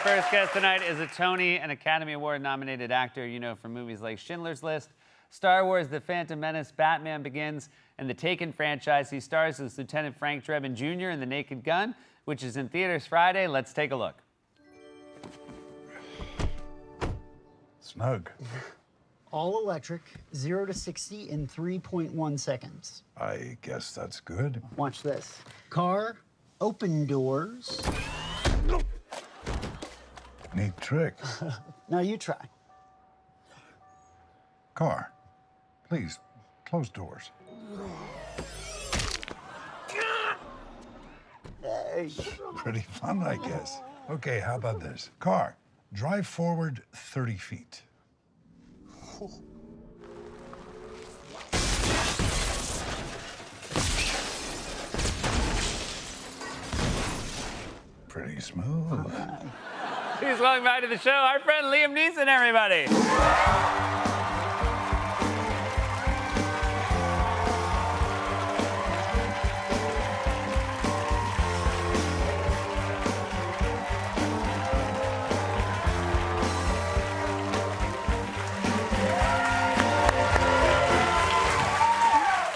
first guest tonight is a Tony and Academy Award nominated actor you know from movies like Schindler's List, Star Wars: The Phantom Menace, Batman Begins, and the Taken franchise. He stars as Lieutenant Frank Drebin Jr. in The Naked Gun, which is in theaters Friday. Let's take a look. Snug. All electric, 0 to 60 in 3.1 seconds. I guess that's good. Watch this. Car, open doors. Neat trick. Now you try. Car, please, close doors. Hey. Pretty fun, I guess. Okay, how about this? Car, drive forward 30 feet. Pretty smooth. Please welcome back to the show our friend Liam Neeson, everybody.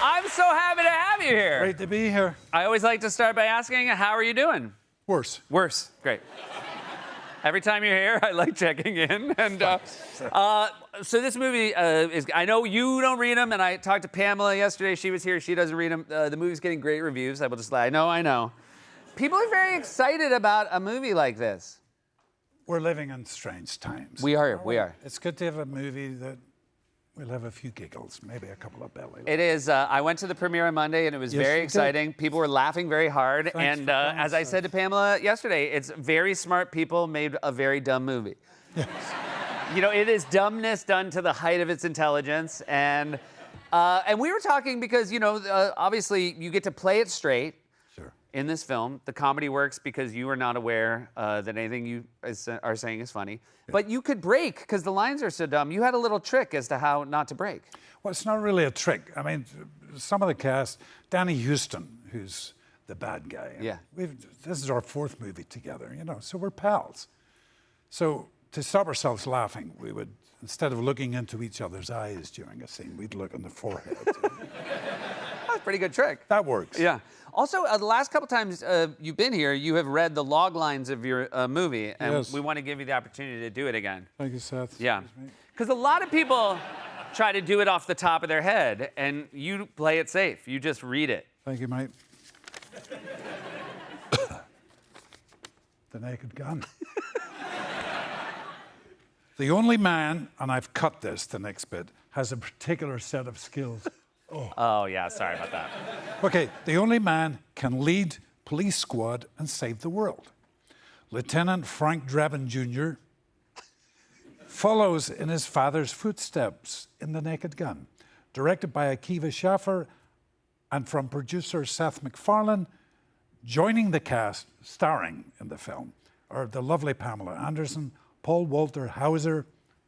I'm so happy to have you here. Great to be here. I always like to start by asking, how are you doing? Worse. Worse. Great. Every time you're here, I like checking in. And so this movie is, I know you don't read them, and I talked to Pamela yesterday. She was here. She doesn't read them. The movie's getting great reviews. I will just I know. People are very excited about a movie like this. We're living in strange times. We are. It's good to have a movie that will have a few giggles, maybe a couple of belly laughs. It is. I went to the premiere on Monday, and it was Yes, very you did. exciting. People were laughing very hard. Thanks And for coming, as I Seth. said to Pamela yesterday, it's very smart people made a very dumb movie. Yes. You know, it is dumbness done to the height of its intelligence. And we were talking because, you know, obviously you get to play it straight. Sure. In this film. The comedy works because you are not aware that anything you are saying is funny. Yeah. But you could break because the lines are so dumb. You had a little trick as to how not to break. Well, it's not really a trick. I mean, some of the cast, Danny Houston, who's the bad guy. Yeah. This is our fourth movie together, you know, so we're pals. So to stop ourselves laughing, we would, instead of looking into each other's eyes during a scene, we'd look on the forehead. That's a pretty good trick. That works. Yeah. Also, the last couple times you've been here, you have read the log lines of your movie, and Yes. we want to give you the opportunity to do it again. Thank you, Seth. Yeah. Because a lot of people try to do it off the top of their head, and you play it safe. You just read it. Thank you, mate. The Naked Gun. The only man, and I've cut this, the next bit, has a particular set of skills. Oh, yeah, sorry about that. Okay, the only man can lead police squad and save the world. Lieutenant Frank Drebin Jr. follows in his father's footsteps in The Naked Gun. Directed by Akiva Schaffer and from producer Seth MacFarlane, joining the cast, starring in the film, are the lovely Pamela Anderson, Paul Walter Hauser,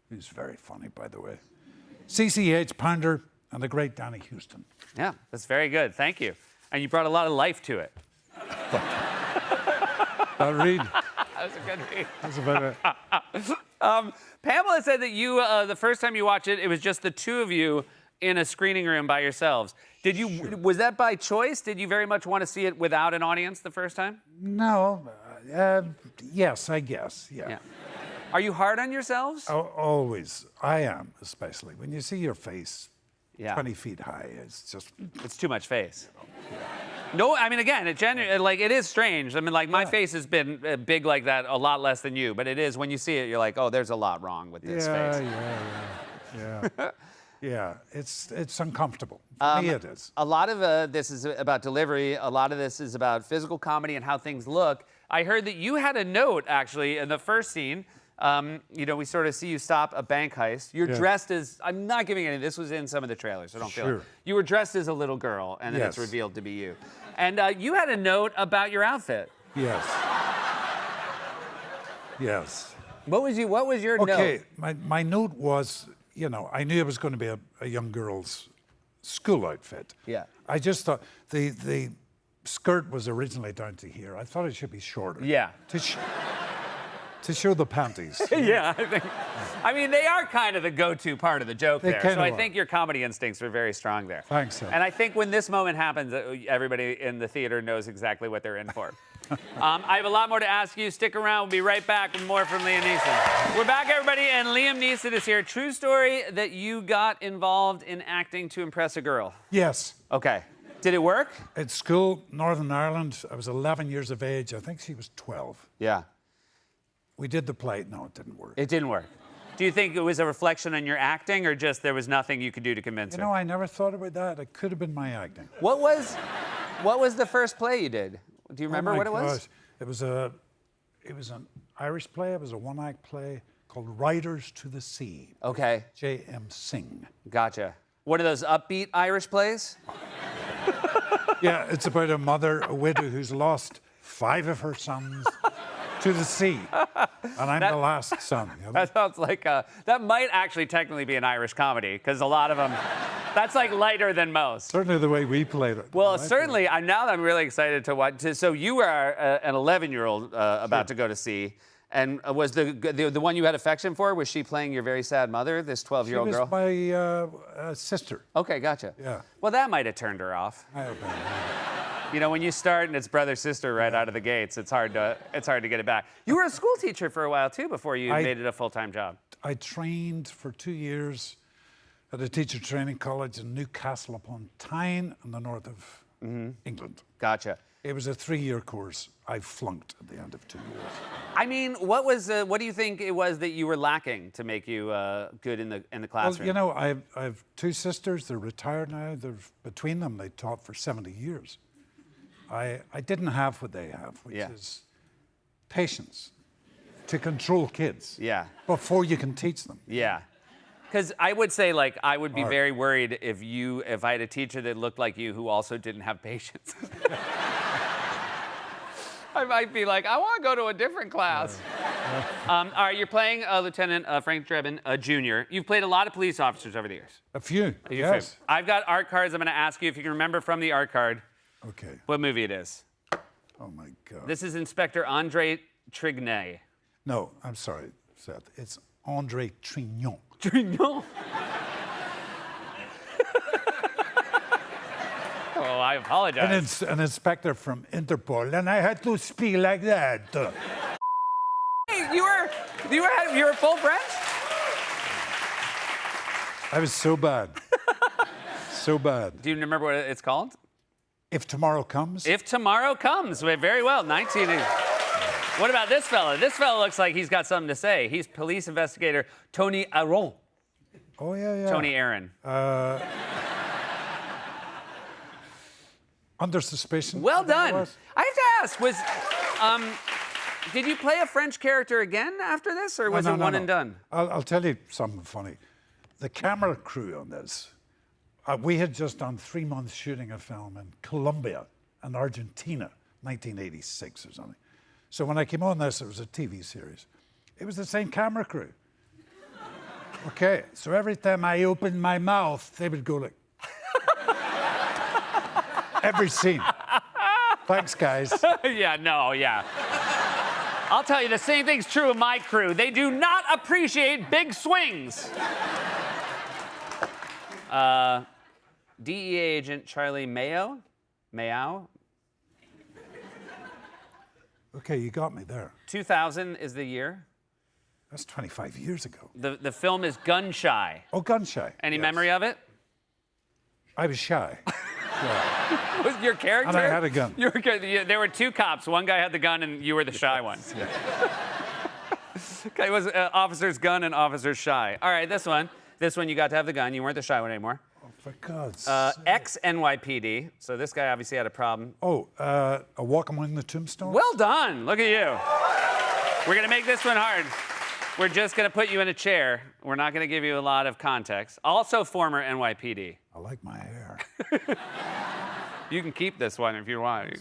who's very funny, by the way, CCH Pounder, and the great Danny Houston. Yeah, that's very good. Thank you. And you brought a lot of life to it. That read. That was a good read. That's about it. Pamela said that you, the first time you watched it, it was just the two of you in a screening room by yourselves. Did you? Sure. Was that by choice? Did you very much want to see it without an audience the first time? No. Yes, I guess. Yeah. Are you hard on yourselves? Always. I am, especially. When you see your face 20 feet high, it's just... It's too much face. No, I mean, again, it is strange. I mean, like, my face has been big like that a lot less than you, but it is, when you see it, you're like, oh, there's a lot wrong with this face. Yeah. Yeah, it's uncomfortable. For me, it is. A lot of this is about delivery. A lot of this is about physical comedy and how things look. I heard that you had a note, actually, in the first scene. You know, we sort of see you stop a bank heist. You're dressed as, I'm not giving any, this was in some of the trailers, so don't feel it. You were dressed as a little girl, and then it's revealed to be you. And you had a note about your outfit. Yes. Yes. What was your note? Okay, my note was, you know, I knew it was going to be a young girl's school outfit. Yeah. I just thought the skirt was originally down to here. I thought it should be shorter. Yeah. to show the panties. Yeah, I mean, they are kind of the go-to part of the joke They there. kinda So I are. think your comedy instincts are very strong there. Thanks, sir. And I think when this moment happens, everybody in the theater knows exactly what they're in for. I have a lot more to ask you. Stick around. We'll be right back with more from Liam Neeson. We're back, everybody, and Liam Neeson is here. True story that you got involved in acting to impress a girl. Yes. Okay. Did it work? At school, Northern Ireland, I was 11 years of age. I think she was 12. Yeah. We did the play. No, it didn't work. It didn't work. Do you think it was a reflection on your acting, or just there was nothing you could do to convince You her? know, I never thought about that. It could have been my acting. What was the first play you did? Do you remember Oh my what it was? gosh. It was an Irish play. It was a one-act play called Riders to the Sea. Okay, J.M. Singh. gotcha. One of those upbeat Irish plays? Yeah, it's about a mother, a widow, who's lost 5 of her sons to the sea. And I'm the last son. You know? That sounds like that might actually technically be an Irish comedy, because a lot of them, that's like lighter than most. Certainly the way we played it. Well, I played certainly, now that I'm really excited to watch. So you were an 11-year-old about to go to sea, and was the one you had affection for, was she playing your very sad mother, this 12-year-old She girl? was my sister. Okay, gotcha. Yeah. Well, that might have turned her off. I hope You know, when you start and it's brother-sister right out of the gates, it's hard to get it back. You were a school teacher for a while, too, before you made it a full-time job. I trained for 2 years at a teacher training college in Newcastle upon Tyne in the north of England. Gotcha. It was a 3-year course. I flunked at the end of 2 years. I mean, what do you think it was that you were lacking to make you good in the classroom? Well, you know, I have 2 sisters. They're retired now. Between them, they taught for 70 years. I didn't have what they have, which is patience to control kids. Yeah. Before you can teach them. Yeah. Because I would say, like, I would be very worried if I had a teacher that looked like you who also didn't have patience. I might be like, I want to go to a different class. All right, you're playing Lieutenant Frank Drebin, Jr. You've played a lot of police officers over the years. A few, yes. I've got art cards. I'm going to ask you if you can remember from the art card Okay. what movie it is. Oh, my God. This is Inspector Andre Trignay. No, I'm sorry, Seth. It's André Trignon. Trignon? Oh, I apologize. An inspector from Interpol, and I had to speak like that. Hey, you were full French? I was so bad. So bad. Do you remember what it's called? If Tomorrow Comes? If Tomorrow Comes. Very well, 1980. What about this fella? This fella looks like he's got something to say. He's police investigator Tony Aron. Oh, yeah. Tony Aaron. Under Suspicion. Well I think it done. was. I have to ask, did you play a French character again after this, or was No, it no, one no. and done? I'll tell you something funny. The camera crew on this, we had just done 3 months shooting a film in Colombia and Argentina, 1986 or something. So when I came on this, it was a TV series. It was the same camera crew. Okay, so every time I opened my mouth, they would go like, every scene. Thanks, guys. Yeah. I'll tell you, the same thing's true of my crew. They do not appreciate big swings. DEA agent Charlie Mayo? Okay, you got me there. 2000 is the year. That's 25 years ago. The film is Gun Shy. Oh, Gun Shy. Any yes. memory of it? I was shy. Was your character? And I had a gun. There were 2 cops. One guy had the gun, and you were the shy one. Yeah. Okay, it was officer's gun and officer's shy. All right, this one you got to have the gun. You weren't the shy one anymore. Oh, for God's sake. Ex-NYPD. So this guy obviously had a problem. Oh, A Walk Among the Tombstones? Well done. Look at you. We're going to make this one hard. We're just going to put you in a chair. We're not going to give you a lot of context. Also former NYPD. I like my hair. You can keep this one if you want.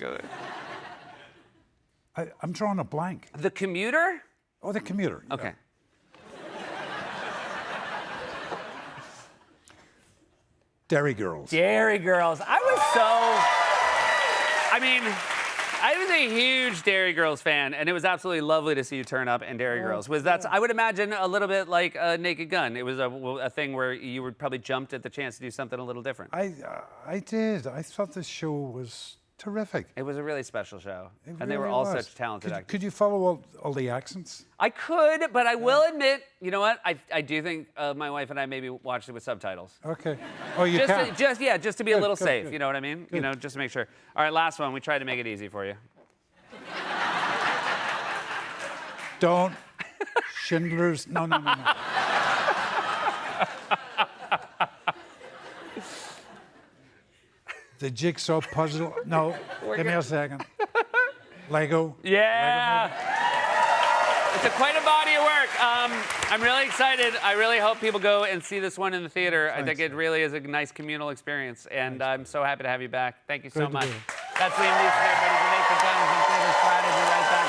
I'm drawing a blank. The Commuter? Oh, The Commuter. yeah. Okay. Dairy Girls. Dairy Girls. I mean, I was a huge Dairy Girls fan, and it was absolutely lovely to see you turn up in Dairy Girls. I would imagine, a little bit like Naked Gun. It was a thing where you were probably jumped at the chance to do something a little different. I did. I thought the show was terrific. It was a really special show, It and they were really all was. such talented actors. Could you follow all the accents? I could, but I will admit, you know what? I do think my wife and I maybe watched it with subtitles. Okay. Oh, you Just can. just to be a little good, safe. good. You know what I mean? You know, just to make sure. All right, last one. We tried to make it easy for you. Don't. Schindler's. No. The jigsaw puzzle. No. Give me a second. Lego. Yeah. It's quite a body of work. I'm really excited. I really hope people go and see this one in the theater. I think it really is a nice communal experience, and I'm so happy to have you back. Thank you so Good to much. be here. That's Liam Neeson, everybody. The Naked Guns in theaters Friday. Be right back.